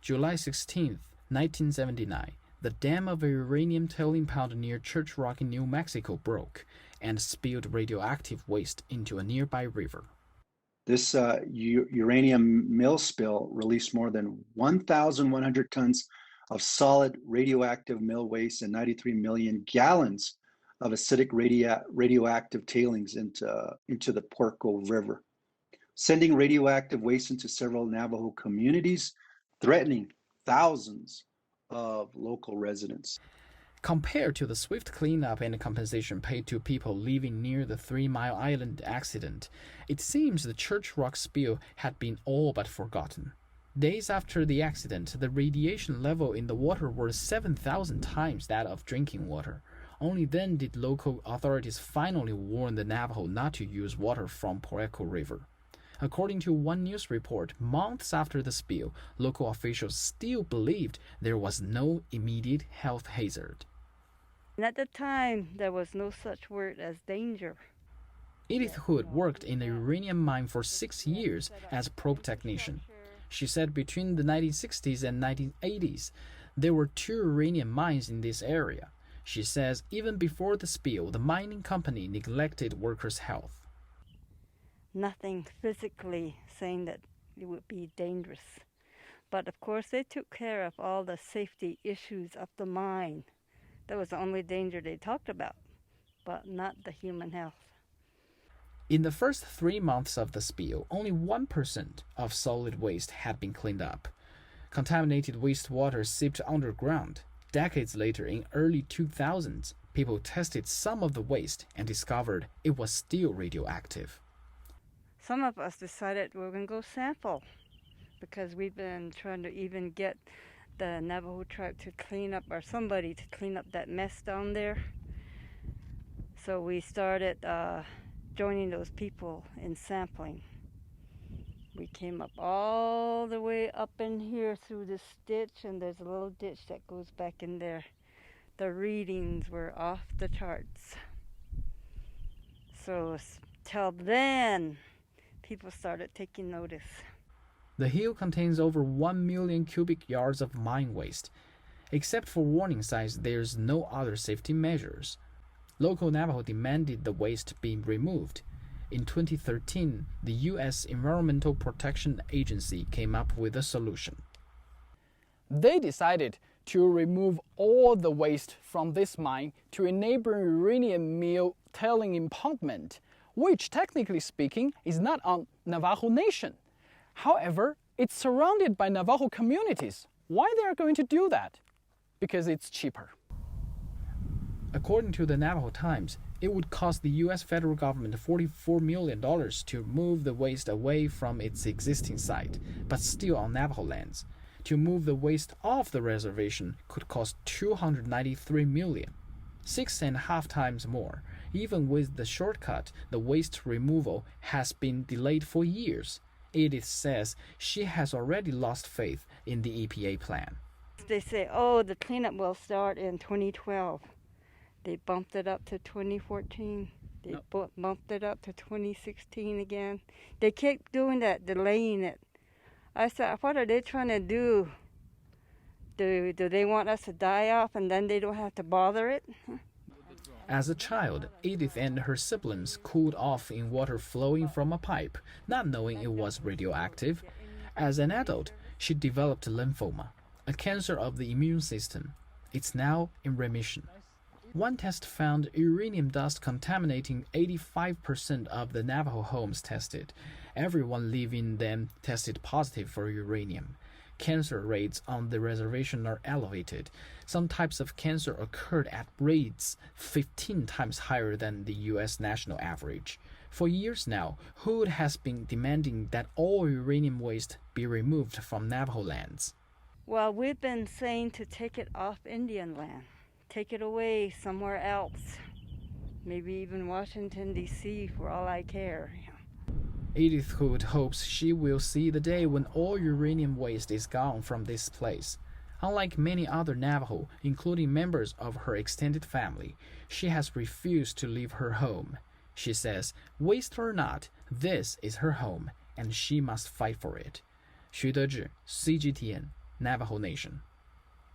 July 16, 1979, the dam of a uranium tailing pond near Church Rock in New Mexico broke and spilled radioactive waste into a nearby river. This uranium mill spill released more than 1,100 tons of solid radioactive mill waste and 93 million gallons of acidic radioactive tailings into the Puerco River, sending radioactive waste into several Navajo communities, threatening thousands of local residents. Compared to the swift cleanup and compensation paid to people living near the 3 Mile Island accident, it seems the Church Rock spill had been all but forgotten. Days after the accident, the radiation level in the water was 7,000 times that of drinking water. Only then did local authorities finally warn the Navajo not to use water from Puerco River. According to one news report, months after the spill, local officials still believed there was no immediate health hazard. And at the time, there was no such word as danger. Edith Hood worked in a uranium mine for 6 years as a probe technician. She said between the 1960s and 1980s, there were 2 uranium mines in this area. She says even before the spill, the mining company neglected workers' health. Nothing physically saying that it would be dangerous. But of course, they took care of all the safety issues of the mine. That was the only danger they talked about, but not the human health. In the first 3 months of the spill, only 1% of solid waste had been cleaned up. Contaminated wastewater seeped underground. Decades later, in early 2000s, people tested some of the waste and discovered it was still radioactive. Some of us decided we were going to go sample because we've been trying to even get the Navajo tribe to clean up, or somebody to clean up that mess down there. So we started joining those people in sampling. We came up all the way up in here through this ditch, and there's a little ditch that goes back in there. The readings were off the charts. So till then, people started taking notice. The hill contains over 1 million cubic yards of mine waste. Except for warning signs, there's no other safety measures. Local Navajo demanded the waste be removed. In 2013, the U.S. Environmental Protection Agency came up with a solution. They decided to remove all the waste from this mine to a neighboring uranium mill tailing impoundment, which, technically speaking, is not on Navajo Nation. However, it's surrounded by Navajo communities. Why they are going to do that? Because it's cheaper. According to the Navajo Times, it would cost the U.S. federal government $44 million to move the waste away from its existing site, but still on Navajo lands. To move the waste off the reservation could cost $293 million, 6.5 times more. Even with the shortcut, the waste removal has been delayed for years. Edith says she has already lost faith in the EPA plan. They say, oh, the cleanup will start in 2012. They bumped it up to 2014. They bumped it up to 2016 again. They kept doing that, delaying it. I said, what are they trying to do? Do they want us to die off and then they don't have to bother it? As a child, Edith and her siblings cooled off in water flowing from a pipe, not knowing it was radioactive. As an adult, she developed lymphoma, a cancer of the immune system. It's now in remission. One test found uranium dust contaminating 85% of the Navajo homes tested. Everyone living in them tested positive for uranium. Cancer rates on the reservation are elevated. Some types of cancer occurred at rates 15 times higher than the U.S. national average. For years now, Hood has been demanding that all uranium waste be removed from Navajo lands. Well, we've been saying to take it off Indian land. Take it away somewhere else. Maybe even Washington, D.C., for all I care. Edith Hood hopes she will see the day when all uranium waste is gone from this place. Unlike many other Navajo, including members of her extended family, she has refused to leave her home. She says, waste or not, this is her home, and she must fight for it. Dezhi, CGTN, Navajo Nation.